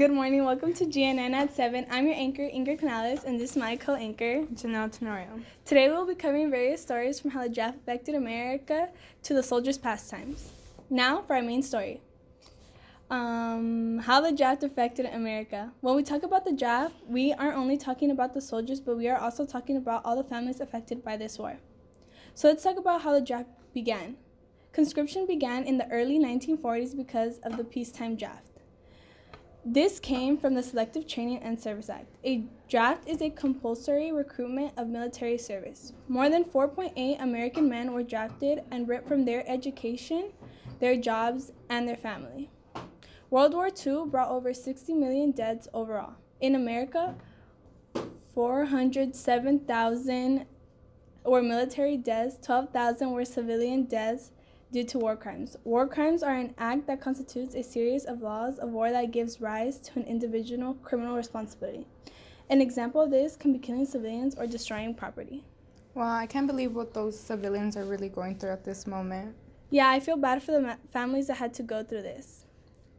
Good morning. Welcome to GNN at 7. I'm your anchor, Ingrid Canales, and this is my co-anchor, Janelle Tenorio. Today we'll be covering various stories from how the draft affected America to the soldiers' pastimes. Now for our main story. How the draft affected America. When we talk about the draft, we aren't only talking about the soldiers, but we are also talking about all the families affected by this war. So let's talk about how the draft began. Conscription began in the early 1940s because of the peacetime draft. This came from the Selective Training and Service Act. A draft is a compulsory recruitment of military service. More than 4.8 American men were drafted and ripped from their education, their jobs, and their family. World War II brought over 60 million deaths overall. In America, 407,000 were military deaths, 12,000 were civilian deaths due to war crimes. War crimes are an act that constitutes a series of laws of war that gives rise to an individual criminal responsibility. An example of this can be killing civilians or destroying property. Wow, I can't believe what those civilians are really going through at this moment. Yeah, I feel bad for the families that had to go through this.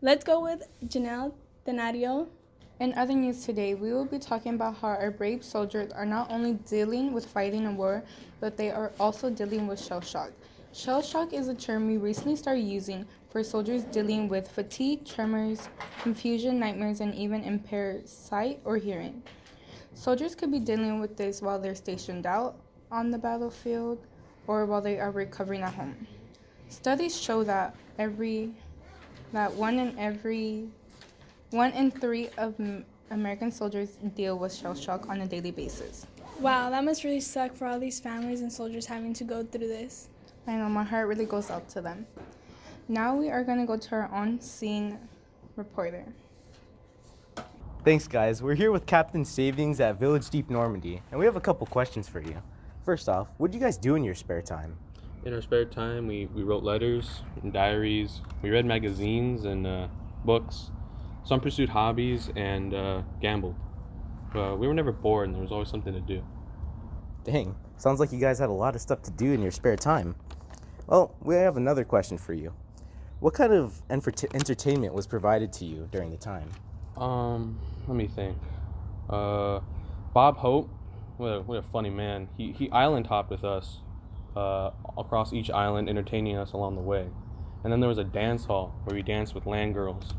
Let's go with Janelle Tenorio. In other news today, we will be talking about how our brave soldiers are not only dealing with fighting a war, but they are also dealing with shell shock. Shell shock is a term we recently started using for soldiers dealing with fatigue, tremors, confusion, nightmares, and even impaired sight or hearing. Soldiers could be dealing with this while they're stationed out on the battlefield or while they are recovering at home. Studies show that one in three of American soldiers deal with shell shock on a daily basis. Wow, that must really suck for all these families and soldiers having to go through this. I know, my heart really goes out to them. Now we are going to go to our on-scene reporter. Thanks, guys. We're here with Captain Savings at Village Deep Normandy, and we have a couple questions for you. First off, what do you guys do in your spare time? In our spare time, we wrote letters and diaries. We read magazines and books. Some pursued hobbies and gambled. We were never bored, and there was always something to do. Dang, sounds like you guys had a lot of stuff to do in your spare time. Well, we have another question for you. What kind of entertainment was provided to you during the time? Let me think. Bob Hope, what a funny man. He island hopped with us across each island, entertaining us along the way. And then there was a dance hall where we danced with land girls.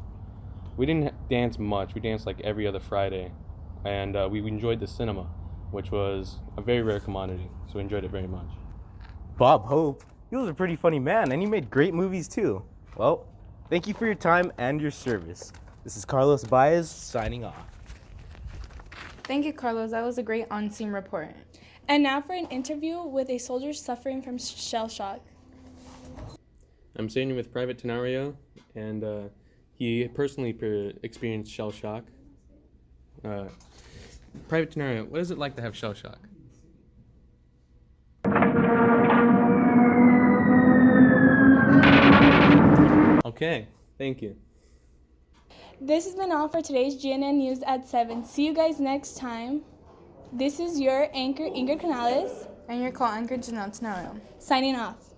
We didn't dance much. We danced like every other Friday. And we enjoyed the cinema, which was a very rare commodity. So we enjoyed it very much. Bob Hope? He was a pretty funny man, and he made great movies too. Well, thank you for your time and your service. This is Carlos Baez signing off. Thank you, Carlos. That was a great on-scene report. And now for an interview with a soldier suffering from shell shock. I'm staying with Private Tenorio, and he personally experienced shell shock. Private Tenorio, what is it like to have shell shock? Okay, thank you. This has been all for today's GNN News at 7. See you guys next time. This is your anchor, Ingrid Canales. And your co-anchor, Janelle Tenorio. Signing off.